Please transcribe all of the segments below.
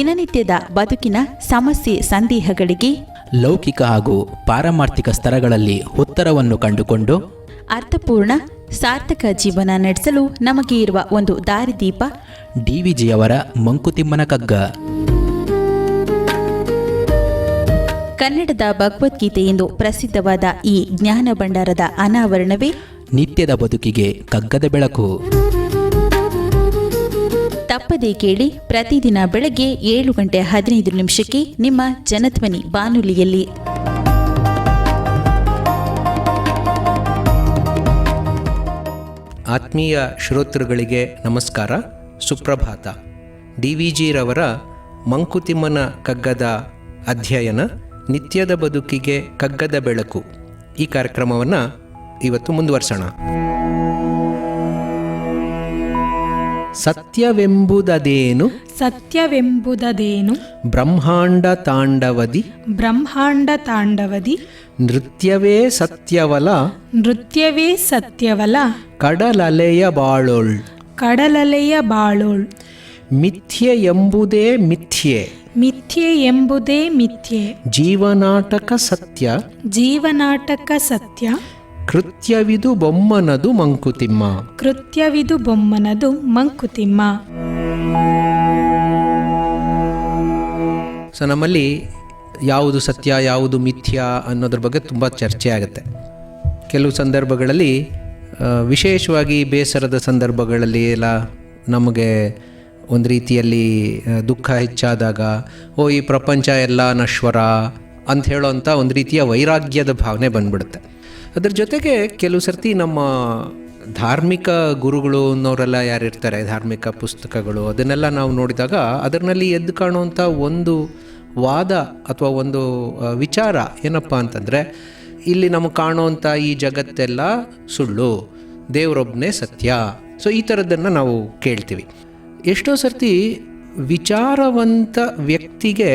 ದಿನನಿತ್ಯದ ಬದುಕಿನ ಸಮಸ್ಯೆ ಸಂದೇಹಗಳಿಗೆ ಲೌಕಿಕ ಹಾಗೂ ಪಾರಮಾರ್ಥಿಕ ಸ್ತರಗಳಲ್ಲಿ ಉತ್ತರವನ್ನು ಕಂಡುಕೊಂಡು ಅರ್ಥಪೂರ್ಣ ಸಾರ್ಥಕ ಜೀವನ ನಡೆಸಲು ನಮಗೆ ಇರುವ ಒಂದು ದಾರಿದೀಪ ಡಿವಿಜಿಯವರ ಮಂಕುತಿಮ್ಮನ ಕಗ್ಗ. ಕನ್ನಡದ ಭಗವದ್ಗೀತೆ ಎಂದು ಪ್ರಸಿದ್ಧವಾದ ಈ ಜ್ಞಾನ ಭಂಡಾರದ ಅನಾವರಣವೇ ನಿತ್ಯದ ಬದುಕಿಗೆ ಕಗ್ಗದ ಬೆಳಕು. ತಪ್ಪದೇ ಕೇಳಿ, ಪ್ರತಿದಿನ ಬೆಳಗ್ಗೆ 7:15 ನಿಮ್ಮ ಜನಧ್ವನಿ ಬಾನುಲಿಯಲ್ಲಿ. ಆತ್ಮೀಯ ಶ್ರೋತೃಗಳಿಗೆ ನಮಸ್ಕಾರ, ಸುಪ್ರಭಾತ. ಡಿವಿಜಿರವರ ಮಂಕುತಿಮ್ಮನ ಕಗ್ಗದ ಅಧ್ಯಯನ ನಿತ್ಯದ ಬದುಕಿಗೆ ಕಗ್ಗದ ಬೆಳಕು, ಈ ಕಾರ್ಯಕ್ರಮವನ್ನು ಇವತ್ತು ಮುಂದುವರ್ಸೋಣ. ಸತ್ಯವೆಂಬುದದೇನು ಸತ್ಯವೆಂಬುದದೇನು ಬ್ರಹ್ಮಾಂಡ ತಾಂಡವದಿ ಬ್ರಹ್ಮಾಂಡ ತಾಂಡವದಿ ನೃತ್ಯವೇ ಸತ್ಯವಲ ನೃತ್ಯವೇ ಸತ್ಯವಲ ಕಡಲಲೆಯ ಬಾಳೋಳ್ ಕಡಲಲೆಯ ಬಾಳೋಳ್ ಮಿಥ್ಯೆ ಎಂಬುದೇ ಮಿಥ್ಯೆ ಮಿಥ್ಯೆ ಎಂಬುದೇ ಮಿಥ್ಯೆ ಜೀವನಾಟಕ ಸತ್ಯ ಜೀವನಾಟಕ ಸತ್ಯ ಕೃತ್ಯವಿದು ಬೊಮ್ಮನದು ಮಂಕುತಿಮ್ಮ ಕೃತ್ಯವಿದು ಬೊಮ್ಮನದು ಮಂಕುತಿಮ್ಮ. ಸೊ ನಮ್ಮಲ್ಲಿ ಯಾವುದು ಸತ್ಯ ಯಾವುದು ಮಿಥ್ಯ ಅನ್ನೋದ್ರ ಬಗ್ಗೆ ತುಂಬ ಚರ್ಚೆ ಆಗುತ್ತೆ. ಕೆಲವು ಸಂದರ್ಭಗಳಲ್ಲಿ ವಿಶೇಷವಾಗಿ ಬೇಸರದ ಸಂದರ್ಭಗಳಲ್ಲಿ ಎಲ್ಲ ನಮಗೆ ಒಂದು ರೀತಿಯಲ್ಲಿ ದುಃಖ ಹೆಚ್ಚಾದಾಗ ಈ ಪ್ರಪಂಚ ಎಲ್ಲ ನಶ್ವರ ಅಂತ ಹೇಳೋವಂಥ ಒಂದು ರೀತಿಯ ವೈರಾಗ್ಯದ ಭಾವನೆ ಬಂದ್ಬಿಡುತ್ತೆ. ಅದ್ರ ಜೊತೆಗೆ ಕೆಲವು ಸರ್ತಿ ನಮ್ಮ ಧಾರ್ಮಿಕ ಗುರುಗಳು ಅನ್ನೋರೆಲ್ಲ ಯಾರಿರ್ತಾರೆ, ಧಾರ್ಮಿಕ ಪುಸ್ತಕಗಳು ಅದನ್ನೆಲ್ಲ ನಾವು ನೋಡಿದಾಗ ಅದರಲ್ಲಿ ಎದ್ದು ಕಾಣುವಂಥ ಒಂದು ವಾದ ಅಥವಾ ಒಂದು ವಿಚಾರ ಏನಪ್ಪ ಅಂತಂದರೆ, ಇಲ್ಲಿ ನಮಗೆ ಕಾಣುವಂಥ ಈ ಜಗತ್ತೆಲ್ಲ ಸುಳ್ಳು, ದೇವರೊಬ್ಬನೇ ಸತ್ಯ. ಸೊ ಈ ಥರದ್ದನ್ನು ನಾವು ಕೇಳ್ತೀವಿ. ಎಷ್ಟೋ ಸರ್ತಿ ವಿಚಾರವಂತ ವ್ಯಕ್ತಿಗೆ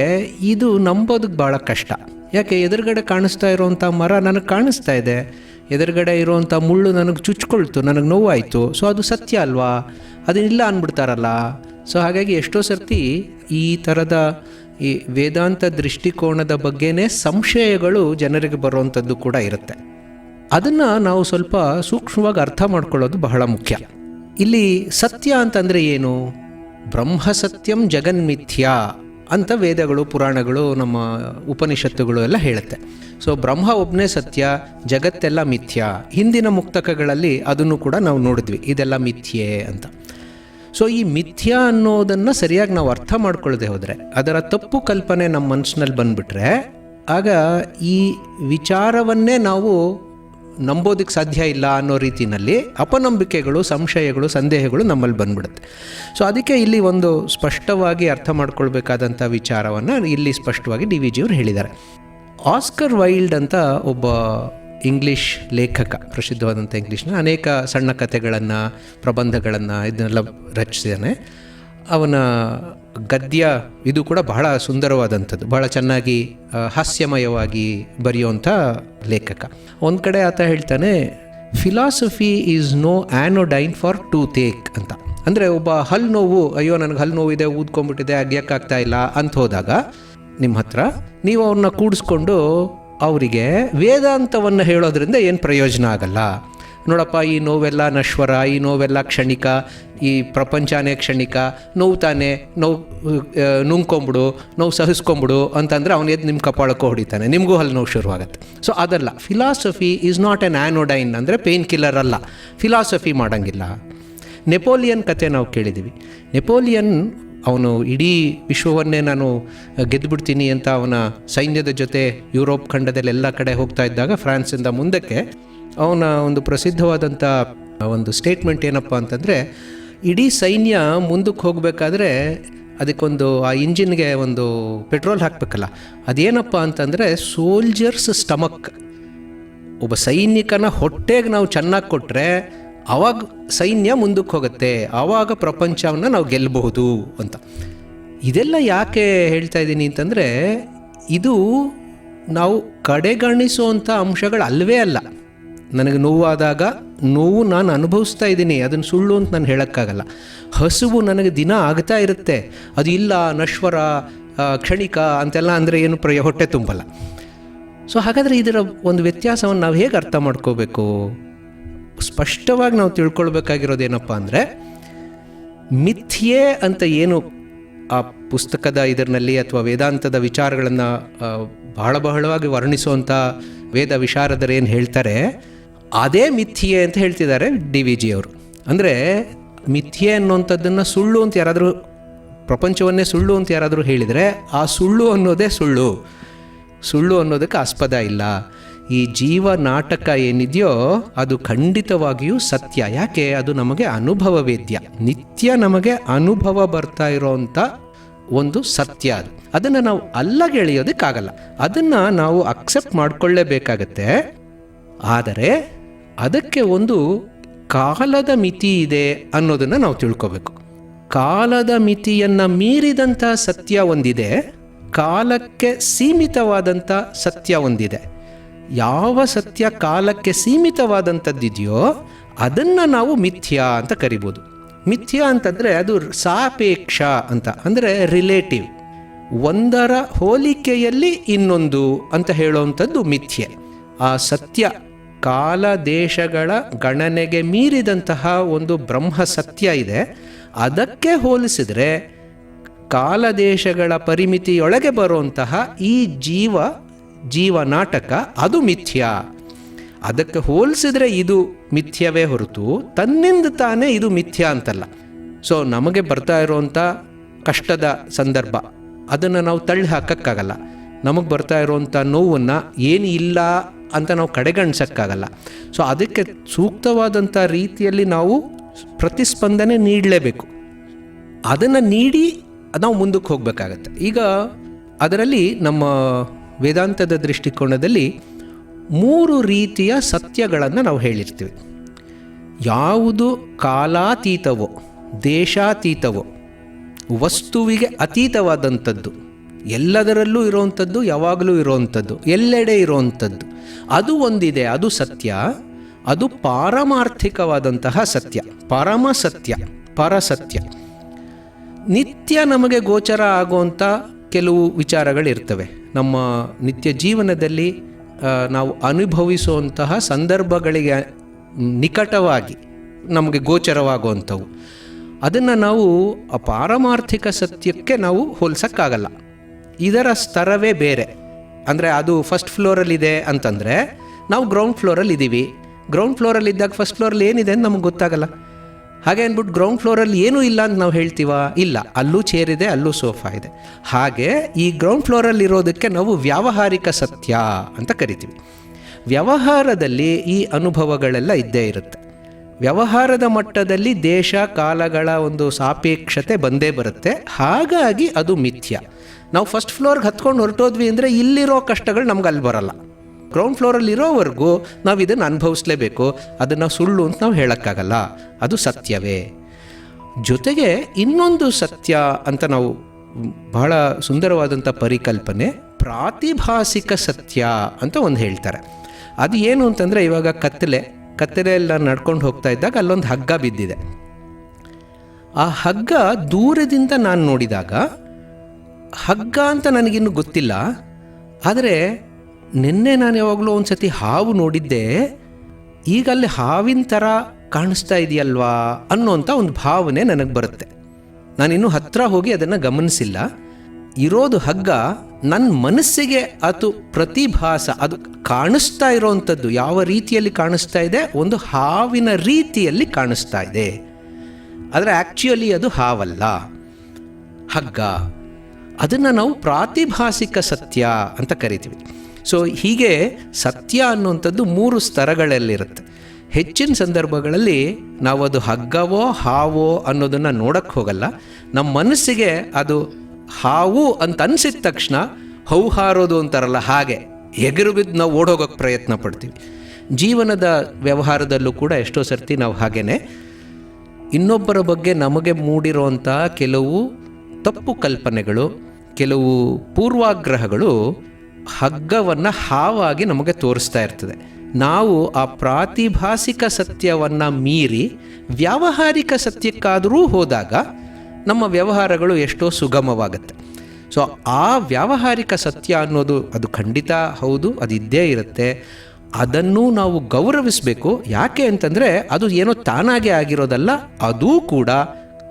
ಇದು ನಂಬೋದಕ್ಕೆ ಭಾಳ ಕಷ್ಟ. ಯಾಕೆ, ಎದುರುಗಡೆ ಕಾಣಿಸ್ತಾ ಇರೋವಂಥ ಮರ ನನಗೆ ಕಾಣಿಸ್ತಾ ಇದೆ, ಎದುರುಗಡೆ ಇರೋವಂಥ ಮುಳ್ಳು ನನಗೆ ಚುಚ್ಕೊಳ್ತು, ನನಗೆ ನೋವಾಯಿತು, ಸೊ ಅದು ಸತ್ಯ ಅಲ್ವಾ, ಅದನ್ನಿಲ್ಲ ಅಂದ್ಬಿಡ್ತಾರಲ್ಲ. ಸೊ ಹಾಗಾಗಿ ಎಷ್ಟೋ ಸರ್ತಿ ಈ ಥರದ ಈ ವೇದಾಂತ ದೃಷ್ಟಿಕೋನದ ಬಗ್ಗೆನೇ ಸಂಶಯಗಳು ಜನರಿಗೆ ಬರುವಂಥದ್ದು ಕೂಡ ಇರುತ್ತೆ. ಅದನ್ನು ನಾವು ಸ್ವಲ್ಪ ಸೂಕ್ಷ್ಮವಾಗಿ ಅರ್ಥ ಮಾಡ್ಕೊಳ್ಳೋದು ಬಹಳ ಮುಖ್ಯ. ಇಲ್ಲಿ ಸತ್ಯ ಅಂತಂದರೆ ಏನು? ಬ್ರಹ್ಮ ಸತ್ಯಂ ಜಗನ್ಮಿಥ್ಯಾ ಅಂತ ವೇದಗಳು, ಪುರಾಣಗಳು, ನಮ್ಮ ಉಪನಿಷತ್ತುಗಳು ಎಲ್ಲ ಹೇಳುತ್ತೆ. ಸೊ ಬ್ರಹ್ಮ ಒಬ್ಬನೇ ಸತ್ಯ, ಜಗತ್ತೆಲ್ಲ ಮಿಥ್ಯ. ಹಿಂದಿನ ಮುಕ್ತಕಗಳಲ್ಲಿ ಅದನ್ನು ಕೂಡ ನಾವು ನೋಡಿದ್ವಿ, ಇದೆಲ್ಲ ಮಿಥ್ಯೆ ಅಂತ. ಸೊ ಈ ಮಿಥ್ಯ ಅನ್ನೋದನ್ನು ಸರಿಯಾಗಿ ನಾವು ಅರ್ಥ ಮಾಡ್ಕೊಳ್ಳದೆ ಹೋದರೆ, ಅದರ ತಪ್ಪು ಕಲ್ಪನೆ ನಮ್ಮ ಮನಸ್ಸಿನಲ್ಲಿ ಬಂದುಬಿಟ್ರೆ, ಆಗ ಈ ವಿಚಾರವನ್ನೇ ನಾವು ನಂಬೋದಕ್ಕೆ ಸಾಧ್ಯ ಇಲ್ಲ ಅನ್ನೋ ರೀತಿಯಲ್ಲಿ ಅಪನಂಬಿಕೆಗಳು, ಸಂಶಯಗಳು, ಸಂದೇಹಗಳು ನಮ್ಮಲ್ಲಿ ಬಂದ್ಬಿಡುತ್ತೆ. ಸೊ ಅದಕ್ಕೆ ಇಲ್ಲಿ ಒಂದು ಸ್ಪಷ್ಟವಾಗಿ ಅರ್ಥ ಮಾಡ್ಕೊಳ್ಬೇಕಾದಂಥ ವಿಚಾರವನ್ನು ಇಲ್ಲಿ ಸ್ಪಷ್ಟವಾಗಿ ಡಿವಿಜಿಯವರು ಹೇಳಿದ್ದಾರೆ. ಆಸ್ಕರ್ ವೈಲ್ಡ್ ಅಂತ ಒಬ್ಬ ಇಂಗ್ಲೀಷ್ ಲೇಖಕ, ಪ್ರಸಿದ್ಧವಾದಂಥ ಇಂಗ್ಲೀಷ್ನ ಅನೇಕ ಸಣ್ಣ ಕಥೆಗಳನ್ನು, ಪ್ರಬಂಧಗಳನ್ನು ಇದನ್ನೆಲ್ಲ ರಚಿಸಿದ್ದಾನೆ. ಅವನ ಗದ್ಯ ಇದು ಕೂಡ ಬಹಳ ಸುಂದರವಾದಂಥದ್ದು, ಬಹಳ ಚೆನ್ನಾಗಿ ಹಾಸ್ಯಮಯವಾಗಿ ಬರೆಯುವಂಥ ಲೇಖಕ. ಒಂದು ಕಡೆ ಆತ ಹೇಳ್ತಾನೆ, ಫಿಲಾಸಫಿ ಈಸ್ ನೋ ಆ್ಯನೋಡೈನ್ ಫಾರ್ ಟೂತೇಕ್ ಅಂತ. ಅಂದರೆ ಒಬ್ಬ ಹಲ್ಲು ನೋವು, ಅಯ್ಯೋ ನನಗೆ ಹಲ್ಲು ನೋವಿದೆ, ಊದ್ಕೊಂಡ್ಬಿಟ್ಟಿದೆ, ಅಗ್ಯಕ್ಕಾಗ್ತಾ ಇಲ್ಲ ಅಂತ ಹೋದಾಗ ನಿಮ್ಮ ಹತ್ರ ನೀವು ಅವ್ರನ್ನ ಕೂಡಿಸ್ಕೊಂಡು ಅವರಿಗೆ ವೇದಾಂತವನ್ನು ಹೇಳೋದ್ರಿಂದ ಏನು ಪ್ರಯೋಜನ ಆಗಲ್ಲ. ನೋಡಪ್ಪ, ಈ ನೋವೆಲ್ಲ ನಶ್ವರ, ಈ ನೋವೆಲ್ಲ ಕ್ಷಣಿಕ, ಈ ಪ್ರಪಂಚನೇ ಕ್ಷಣಿಕ, ನೋವು ತಾನೇ, ನೋವು ನುಂಗ್ಕೊಂಬಿಡು, ನೋವು ಸಹಿಸ್ಕೊಂಬಿಡು ಅಂತಂದರೆ ಅವನು ಎದ್ದು ನಿಮ್ಮ ಕಪಾಳಕ್ಕೆ ಹೊಡಿತಾನೆ, ನಿಮಗೂ ಅಲ್ಲಿ ನೋವು ಶುರುವಾಗುತ್ತೆ. ಸೊ ಅದಲ್ಲ, ಫಿಲಾಸಫಿ ಈಸ್ ನಾಟ್ ಎನ್ ಆ್ಯನೋಡೈನ್, ಅಂದರೆ ಪೇನ್ ಕಿಲ್ಲರ್ ಅಲ್ಲ, ಫಿಲಾಸಫಿ ಮಾಡೋಂಗಿಲ್ಲ. ನೆಪೋಲಿಯನ್ ಕತೆ ನಾವು ಕೇಳಿದ್ದೀವಿ. ನೆಪೋಲಿಯನ್ ಅವನು ಇಡೀ ವಿಶ್ವವನ್ನೇ ನಾನು ಗೆದ್ದುಬಿಡ್ತೀನಿ ಅಂತ ಅವನ ಸೈನ್ಯದ ಜೊತೆ ಯುರೋಪ್ ಖಂಡದಲ್ಲಿ ಎಲ್ಲ ಕಡೆ ಹೋಗ್ತಾ ಇದ್ದಾಗ, ಫ್ರಾನ್ಸಿಂದ ಮುಂದಕ್ಕೆ ಅವನ ಒಂದು ಪ್ರಸಿದ್ಧವಾದಂಥ ಒಂದು ಸ್ಟೇಟ್ಮೆಂಟ್ ಏನಪ್ಪ ಅಂತಂದರೆ, ಇಡೀ ಸೈನ್ಯ ಮುಂದಕ್ಕೆ ಹೋಗಬೇಕಾದ್ರೆ ಅದಕ್ಕೊಂದು ಆ ಇಂಜಿನ್ಗೆ ಒಂದು ಪೆಟ್ರೋಲ್ ಹಾಕಬೇಕಲ್ಲ, ಅದೇನಪ್ಪ ಅಂತಂದರೆ ಸೋಲ್ಜರ್ಸ್ ಸ್ಟಮಕ್. ಒಬ್ಬ ಸೈನಿಕನ ಹೊಟ್ಟೆಗೆ ನಾವು ಚೆನ್ನಾಗಿ ಕೊಟ್ಟರೆ ಆವಾಗ ಸೈನ್ಯ ಮುಂದಕ್ಕೆ ಹೋಗುತ್ತೆ, ಆವಾಗ ಪ್ರಪಂಚವನ್ನು ನಾವು ಗೆಲ್ಲಬಹುದು ಅಂತ. ಇದೆಲ್ಲ ಯಾಕೆ ಹೇಳ್ತಾ ಇದ್ದೀನಿ ಅಂತಂದರೆ, ಇದು ನಾವು ಕಡೆಗಣಿಸುವಂಥ ಅಂಶಗಳು ಅಲ್ಲವೇ ಅಲ್ಲ. ನನಗೆ ನೋವಾದಾಗ ನೋವು ನಾನು ಅನುಭವಿಸ್ತಾ ಇದ್ದೀನಿ, ಅದನ್ನು ಸುಳ್ಳು ಅಂತ ನಾನು ಹೇಳೋಕ್ಕಾಗಲ್ಲ. ಹಸಿವು ನನಗೆ ದಿನ ಆಗ್ತಾ ಇರುತ್ತೆ, ಅದು ಇಲ್ಲ ನಶ್ವರ ಕ್ಷಣಿಕ ಅಂತೆಲ್ಲ ಅಂದರೆ ಏನು ಹೊಟ್ಟೆ ತುಂಬಲ್ಲ. ಸೊ ಹಾಗಾದರೆ ಇದರ ಒಂದು ವ್ಯತ್ಯಾಸವನ್ನು ನಾವು ಹೇಗೆ ಅರ್ಥ ಮಾಡ್ಕೋಬೇಕು? ಸ್ಪಷ್ಟವಾಗಿ ನಾವು ತಿಳ್ಕೊಳ್ಬೇಕಾಗಿರೋದೇನಪ್ಪ ಅಂದರೆ, ಮಿಥ್ಯೆ ಅಂತ ಏನು ಆ ಪುಸ್ತಕದ ಇದರಲ್ಲಿ ಅಥವಾ ವೇದಾಂತದ ವಿಚಾರಗಳನ್ನು ಬಹಳವಾಗಿ ವರ್ಣಿಸುವಂಥ ವೇದ ವಿಶಾರದರು ಏನು ಹೇಳ್ತಾರೆ, ಅದೇ ಮಿಥ್ಯೆ ಅಂತ ಹೇಳ್ತಿದ್ದಾರೆ ಡಿ ವಿ ಜಿ ಅವರು. ಅಂದರೆ ಮಿಥ್ಯೆ ಅನ್ನುವಂಥದ್ದನ್ನು ಸುಳ್ಳು ಅಂತ ಯಾರಾದರೂ, ಪ್ರಪಂಚವನ್ನೇ ಸುಳ್ಳು ಅಂತ ಯಾರಾದರೂ ಹೇಳಿದರೆ ಆ ಸುಳ್ಳು ಅನ್ನೋದೇ ಸುಳ್ಳು ಅನ್ನೋದಕ್ಕೆ ಆಸ್ಪದ ಇಲ್ಲ. ಈ ಜೀವ ನಾಟಕ ಏನಿದೆಯೋ ಅದು ಖಂಡಿತವಾಗಿಯೂ ಸತ್ಯ. ಯಾಕೆ? ಅದು ನಮಗೆ ಅನುಭವ ವೇದ್ಯ, ನಿತ್ಯ ನಮಗೆ ಅನುಭವ ಬರ್ತಾ ಇರೋವಂಥ ಒಂದು ಸತ್ಯ. ಅದನ್ನು ನಾವು ಅಲ್ಲಗೆಳೆಯೋದಕ್ಕಾಗಲ್ಲ, ಅದನ್ನು ನಾವು ಅಕ್ಸೆಪ್ಟ್ ಮಾಡಿಕೊಳ್ಳೇಬೇಕಾಗತ್ತೆ. ಆದರೆ ಅದಕ್ಕೆ ಒಂದು ಕಾಲದ ಮಿತಿ ಇದೆ ಅನ್ನೋದನ್ನು ನಾವು ತಿಳ್ಕೋಬೇಕು. ಕಾಲದ ಮಿತಿಯನ್ನು ಮೀರಿದಂಥ ಸತ್ಯ ಒಂದಿದೆ, ಕಾಲಕ್ಕೆ ಸೀಮಿತವಾದಂಥ ಸತ್ಯ ಒಂದಿದೆ. ಯಾವ ಸತ್ಯ ಕಾಲಕ್ಕೆ ಸೀಮಿತವಾದಂಥದ್ದಿದೆಯೋ ಅದನ್ನು ನಾವು ಮಿಥ್ಯಾ ಅಂತ ಕರಿಬೋದು. ಮಿಥ್ಯಾ ಅಂತಂದರೆ ಅದು ಸಾಪೇಕ್ಷ ಅಂತ, ಅಂದರೆ ರಿಲೇಟಿವ್, ಒಂದರ ಹೋಲಿಕೆಯಲ್ಲಿ ಇನ್ನೊಂದು ಅಂತ ಹೇಳುವಂಥದ್ದು ಮಿಥ್ಯೆ. ಆ ಸತ್ಯ ಕಾಲ ದೇಶಗಳ ಗಣನೆಗೆ ಮೀರಿದಂತಹ ಒಂದು ಬ್ರಹ್ಮ ಸತ್ಯ ಇದೆ, ಅದಕ್ಕೆ ಹೋಲಿಸಿದರೆ ಕಾಲದೇಶಗಳ ಪರಿಮಿತಿಯೊಳಗೆ ಬರುವಂತಹ ಈ ಜೀವ ನಾಟಕ ಅದು ಮಿಥ್ಯಾ. ಅದಕ್ಕೆ ಹೋಲಿಸಿದ್ರೆ ಇದು ಮಿಥ್ಯವೇ ಹೊರತು ತನ್ನಿಂದ ತಾನೇ ಇದು ಮಿಥ್ಯಾ ಅಂತಲ್ಲ. ಸೊ ನಮಗೆ ಬರ್ತಾ ಇರುವಂಥ ಕಷ್ಟದ ಸಂದರ್ಭ ಅದನ್ನು ನಾವು ತಳ್ಳಿ ಹಾಕೋಕ್ಕಾಗಲ್ಲ. ನಮಗೆ ಬರ್ತಾ ಇರುವಂಥ ನೋವನ್ನು ಏನು ಇಲ್ಲ ಅಂತ ನಾವು ಕಡೆಗಣಿಸೋಕ್ಕಾಗಲ್ಲ. ಸೊ ಅದಕ್ಕೆ ಸೂಕ್ತವಾದಂಥ ರೀತಿಯಲ್ಲಿ ನಾವು ಪ್ರತಿಸ್ಪಂದನೆ ನೀಡಲೇಬೇಕು. ಅದನ್ನು ನೀಡಿ ನಾವು ಮುಂದಕ್ಕೆ ಹೋಗಬೇಕಾಗತ್ತೆ. ಈಗ ಅದರಲ್ಲಿ ನಮ್ಮ ವೇದಾಂತದ ದೃಷ್ಟಿಕೋನದಲ್ಲಿ 3 ರೀತಿಯ ಸತ್ಯಗಳನ್ನು ನಾವು ಹೇಳಿರ್ತೀವಿ. ಯಾವುದು ಕಾಲಾತೀತವೋ, ದೇಶಾತೀತವೋ, ವಸ್ತುವಿಗೆ ಅತೀತವಾದಂಥದ್ದು, ಎಲ್ಲದರಲ್ಲೂ ಇರುವಂಥದ್ದು, ಯಾವಾಗಲೂ ಇರುವಂಥದ್ದು, ಎಲ್ಲೆಡೆ ಇರುವಂಥದ್ದು, ಅದು ಒಂದಿದೆ, ಅದು ಸತ್ಯ. ಅದು ಪಾರಮಾರ್ಥಿಕವಾದಂತಹ ಸತ್ಯ, ಪರಮ ಸತ್ಯ, ಪರಸತ್ಯ. ನಿತ್ಯ ನಮಗೆ ಗೋಚರ ಆಗುವಂಥ ಕೆಲವು ವಿಚಾರಗಳಿರ್ತವೆ. ನಮ್ಮ ನಿತ್ಯ ಜೀವನದಲ್ಲಿ ನಾವು ಅನುಭವಿಸುವಂತಹ ಸಂದರ್ಭಗಳಿಗೆ ನಿಕಟವಾಗಿ ನಮಗೆ ಗೋಚರವಾಗುವಂಥವು. ಅದನ್ನು ನಾವು ಪಾರಮಾರ್ಥಿಕ ಸತ್ಯಕ್ಕೆ ನಾವು ಹೋಲಿಸೋಕ್ಕಾಗಲ್ಲ. ಇದರ ಸ್ತರವೇ ಬೇರೆ. ಅಂದರೆ ಅದು ಫಸ್ಟ್ ಫ್ಲೋರಲ್ಲಿದೆ ಅಂತಂದರೆ ನಾವು ಗ್ರೌಂಡ್ ಫ್ಲೋರಲ್ಲಿ ಇದ್ದೀವಿ. ಗ್ರೌಂಡ್ ಫ್ಲೋರಲ್ಲಿ ಇದ್ದಾಗ ಫಸ್ಟ್ ಫ್ಲೋರಲ್ಲಿ ಏನಿದೆ ಅಂತ ನಮಗೆ ಗೊತ್ತಾಗಲ್ಲ. ಹಾಗೆ ಅಂದ್ಬಿಟ್ಟು ಗ್ರೌಂಡ್ ಫ್ಲೋರಲ್ಲಿ ಏನೂ ಇಲ್ಲ ಅಂತ ನಾವು ಹೇಳ್ತೀವ? ಇಲ್ಲ, ಅಲ್ಲೂ ಚೇರ್ ಇದೆ, ಅಲ್ಲೂ ಸೋಫಾ ಇದೆ. ಹಾಗೆ ಈ ಗ್ರೌಂಡ್ ಫ್ಲೋರಲ್ಲಿ ಇರೋದಕ್ಕೆ ನಾವು ವ್ಯಾವಹಾರಿಕ ಸತ್ಯ ಅಂತ ಕರಿತೀವಿ. ವ್ಯವಹಾರದಲ್ಲಿ ಈ ಅನುಭವಗಳೆಲ್ಲ ಇದ್ದೇ ಇರುತ್ತೆ. ವ್ಯವಹಾರದ ಮಟ್ಟದಲ್ಲಿ ದೇಶ ಕಾಲಗಳ ಒಂದು ಸಾಪೇಕ್ಷತೆ ಬಂದೇ ಬರುತ್ತೆ. ಹಾಗಾಗಿ ಅದು ಮಿಥ್ಯ. ನಾವು ಫಸ್ಟ್ ಫ್ಲೋರ್ಗೆ ಹತ್ಕೊಂಡು ಹೊರಟೋದ್ವಿ ಅಂದರೆ ಇಲ್ಲಿರೋ ಕಷ್ಟಗಳು ನಮ್ಗೆ ಅಲ್ಲಿ ಬರಲ್ಲ. ಗ್ರೌಂಡ್ ಫ್ಲೋರಲ್ಲಿ ಇರೋವರೆಗೂ ನಾವು ಇದನ್ನು ಅನುಭವಿಸ್ಲೇಬೇಕು. ಅದನ್ನು ಸುಳ್ಳು ಅಂತ ನಾವು ಹೇಳೋಕ್ಕಾಗಲ್ಲ, ಅದು ಸತ್ಯವೇ. ಜೊತೆಗೆ ಇನ್ನೊಂದು ಸತ್ಯ ಅಂತ ನಾವು ಬಹಳ ಸುಂದರವಾದಂಥ ಪರಿಕಲ್ಪನೆ, ಪ್ರಾತಿಭಾಸಿಕ ಸತ್ಯ ಅಂತ ಒಂದು ಹೇಳ್ತಾರೆ. ಅದು ಏನು ಅಂತಂದರೆ, ಇವಾಗ ಕತ್ತಲೆಲ್ಲ ನಡ್ಕೊಂಡು ಹೋಗ್ತಾ ಇದ್ದಾಗ ಅಲ್ಲೊಂದು ಹಗ್ಗ ಬಿದ್ದಿದೆ. ಆ ಹಗ್ಗ ದೂರದಿಂದ ನಾನು ನೋಡಿದಾಗ ಹಗ್ಗ ಅಂತ ನನಗಿನ್ನೂ ಗೊತ್ತಿಲ್ಲ. ಆದರೆ ನಿನ್ನೆ ನಾನು ಯಾವಾಗಲೂ ಒಂದು ಸತಿ ಹಾವು ನೋಡಿದ್ದೆ, ಈಗ ಅಲ್ಲಿ ಹಾವಿನ ಥರ ಕಾಣಿಸ್ತಾ ಇದೆಯಲ್ವಾ ಅನ್ನೋಂಥ ಒಂದು ಭಾವನೆ ನನಗೆ ಬರುತ್ತೆ. ನಾನಿನ್ನೂ ಹತ್ತಿರ ಹೋಗಿ ಅದನ್ನು ಗಮನಿಸಿಲ್ಲ. ಇರೋದು ಹಗ್ಗ, ನನ್ನ ಮನಸ್ಸಿಗೆ ಅದು ಪ್ರತಿಭಾಸ, ಅದು ಕಾಣಿಸ್ತಾ ಇರೋವಂಥದ್ದು ಯಾವ ರೀತಿಯಲ್ಲಿ ಕಾಣಿಸ್ತಾ ಇದೆ, ಒಂದು ಹಾವಿನ ರೀತಿಯಲ್ಲಿ ಕಾಣಿಸ್ತಾ ಇದೆ. ಆದರೆ ಆ್ಯಕ್ಚುಲಿ ಅದು ಹಾವಲ್ಲ, ಹಗ್ಗ. ಅದನ್ನು ನಾವು ಪ್ರಾತಿಭಾಸಿಕ ಸತ್ಯ ಅಂತ ಕರಿತೀವಿ. ಸೊ ಹೀಗೆ ಸತ್ಯ ಅನ್ನುವಂಥದ್ದು 3 ಸ್ತರಗಳಲ್ಲಿರುತ್ತೆ. ಹೆಚ್ಚಿನ ಸಂದರ್ಭಗಳಲ್ಲಿ ನಾವು ಅದು ಹಗ್ಗವೋ ಹಾವೋ ಅನ್ನೋದನ್ನು ನೋಡೋಕ್ಕೆ ಹೋಗಲ್ಲ. ನಮ್ಮ ಮನಸ್ಸಿಗೆ ಅದು ಹಾವು ಅಂತ ಅನಿಸಿದ ತಕ್ಷಣ ಹೌಹಾರೋದು ಅಂತಾರಲ್ಲ, ಹಾಗೆ ಎಗರು ಬಿದ್ದು ನಾವು ಓಡೋಗೋಕ್ಕೆ ಪ್ರಯತ್ನ ಪಡ್ತೀವಿ. ಜೀವನದ ವ್ಯವಹಾರದಲ್ಲೂ ಕೂಡ ಎಷ್ಟೋ ಸರ್ತಿ ನಾವು ಹಾಗೇನೆ ಇನ್ನೊಬ್ಬರ ಬಗ್ಗೆ ನಮಗೆ ಮೂಡಿರುವಂಥ ಕೆಲವು ತಪ್ಪು ಕಲ್ಪನೆಗಳು, ಕೆಲವು ಪೂರ್ವಾಗ್ರಹಗಳು ಹಗ್ಗವನ್ನು ಹಾವಾಗಿ ನಮಗೆ ತೋರಿಸ್ತಾ ಇರ್ತದೆ. ನಾವು ಆ ಪ್ರಾತಿಭಾಸಿಕ ಸತ್ಯವನ್ನು ಮೀರಿ ವ್ಯಾವಹಾರಿಕ ಸತ್ಯಕ್ಕಾದರೂ ಹೋದಾಗ ನಮ್ಮ ವ್ಯವಹಾರಗಳು ಎಷ್ಟೋ ಸುಗಮವಾಗುತ್ತೆ. ಸೊ ಆ ವ್ಯಾವಹಾರಿಕ ಸತ್ಯ ಅನ್ನೋದು ಅದು ಖಂಡಿತ ಹೌದು, ಅದು ಇದ್ದೇ ಇರುತ್ತೆ. ಅದನ್ನು ನಾವು ಗೌರವಿಸಬೇಕು. ಯಾಕೆ ಅಂತಂದರೆ ಅದು ಏನೋ ತಾನಾಗೆ ಆಗಿರೋದಲ್ಲ, ಅದೂ ಕೂಡ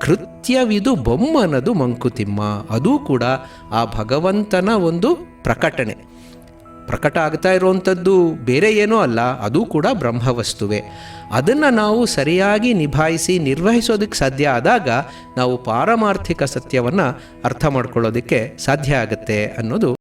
ಕೃತ್ಯವಿದು ಬೊಮ್ಮನದು ಮಂಕುತಿಮ್ಮ, ಅದೂ ಕೂಡ ಆ ಭಗವಂತನ ಒಂದು ಪ್ರಕಟ ಆಗ್ತಾ ಇರುವಂಥದ್ದು ಬೇರೆ ಏನೂ ಅಲ್ಲ, ಅದೂ ಕೂಡ ಬ್ರಹ್ಮವಸ್ತುವೆ. ಅದನ್ನು ನಾವು ಸರಿಯಾಗಿ ನಿಭಾಯಿಸಿ ನಿರ್ವಹಿಸೋದಕ್ಕೆ ಸಾಧ್ಯ ಆದಾಗ ನಾವು ಪಾರಮಾರ್ಥಿಕ ಸತ್ಯವನ್ನು ಅರ್ಥ ಮಾಡ್ಕೊಳ್ಳೋದಕ್ಕೆ ಸಾಧ್ಯ ಆಗುತ್ತೆ ಅನ್ನೋದು